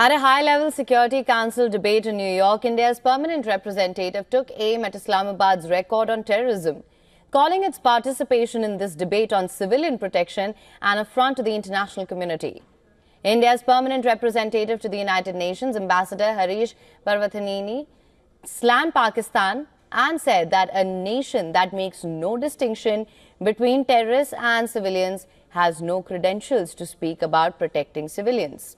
At a high-level Security Council debate in New York, India's permanent representative took aim at Islamabad's record on terrorism, calling its participation in this debate on civilian protection an affront to the international community. India's permanent representative to the United Nations, Ambassador Harish Parvathanini, slammed Pakistan and said that a nation that makes no distinction between terrorists and civilians has no credentials to speak about protecting civilians.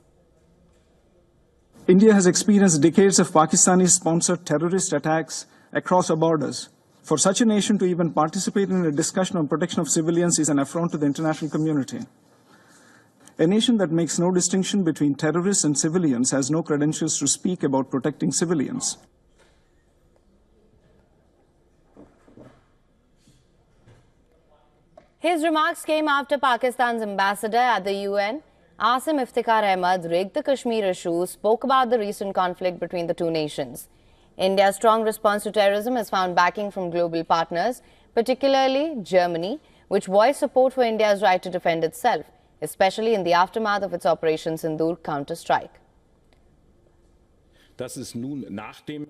India has experienced decades of Pakistani-sponsored terrorist attacks across our borders. For such a nation to even participate in a discussion on protection of civilians is an affront to the international community. A nation that makes no distinction between terrorists and civilians has no credentials to speak about protecting civilians. His remarks came after Pakistan's ambassador at the UN, Asim Iftikhar Ahmad, rigged the Kashmir issue, spoke about the recent conflict between the two nations. India's strong response to terrorism has found backing from global partners, particularly Germany, which voiced support for India's right to defend itself, especially in the aftermath of its Operation Sindoor counter-strike.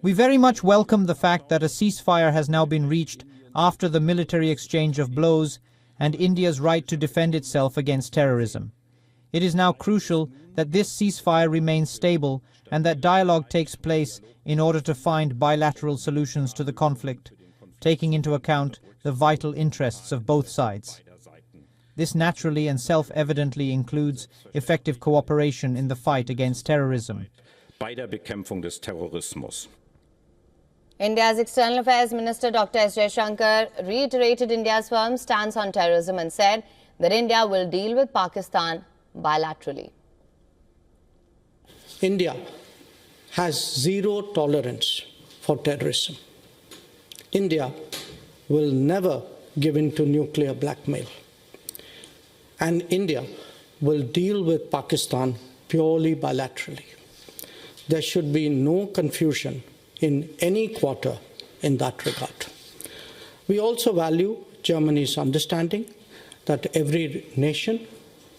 We very much welcome the fact that a ceasefire has now been reached after the military exchange of blows and India's right to defend itself against terrorism. It is now crucial that this ceasefire remains stable and that dialogue takes place in order to find bilateral solutions to the conflict, taking into account the vital interests of both sides. This naturally and self-evidently includes effective cooperation in the fight against terrorism. India's External Affairs Minister Dr. S. Jaishankar reiterated India's firm stance on terrorism and said that India will deal with Pakistan bilaterally. India has zero tolerance for terrorism. India will never give in to nuclear blackmail. And India will deal with Pakistan purely bilaterally. There should be no confusion in any quarter in that regard. We also value Germany's understanding that every nation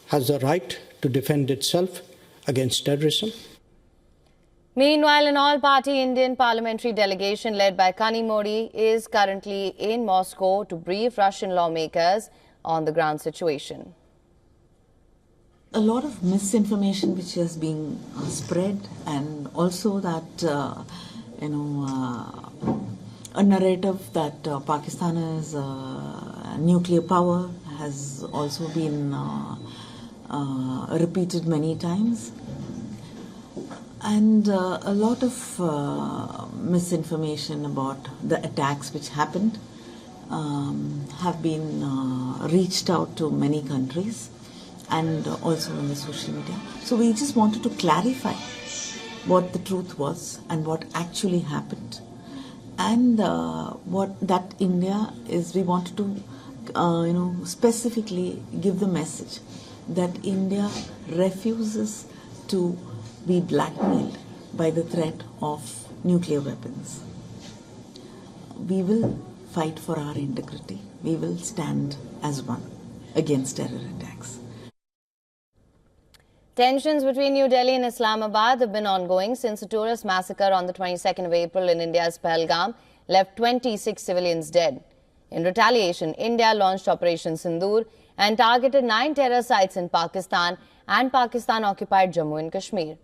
has the right to defend itself against terrorism. Meanwhile, an all-party Indian parliamentary delegation led by Kani Modi is currently in Moscow to brief Russian lawmakers on the ground situation. A lot of misinformation which has been spread, and also that a narrative that Pakistan is nuclear power has also been repeated many times, and a lot of misinformation about the attacks which happened have been reached out to many countries and also on the social media. So we just wanted to clarify what the truth was and what actually happened, and what that India is. We wanted to specifically give the message that India refuses to be blackmailed by the threat of nuclear weapons. We will fight for our integrity. We will stand as one against terror attacks. Tensions between New Delhi and Islamabad have been ongoing since a tourist massacre on the 22nd of April in India's Pahalgam left 26 civilians dead. In retaliation, India launched Operation Sindoor and targeted 9 terror sites in Pakistan and Pakistan-occupied Jammu and Kashmir.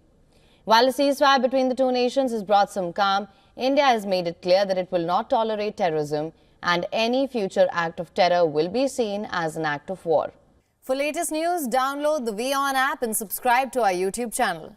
While a ceasefire between the two nations has brought some calm, India has made it clear that it will not tolerate terrorism and any future act of terror will be seen as an act of war. For latest news, download the WION app and subscribe to our YouTube channel.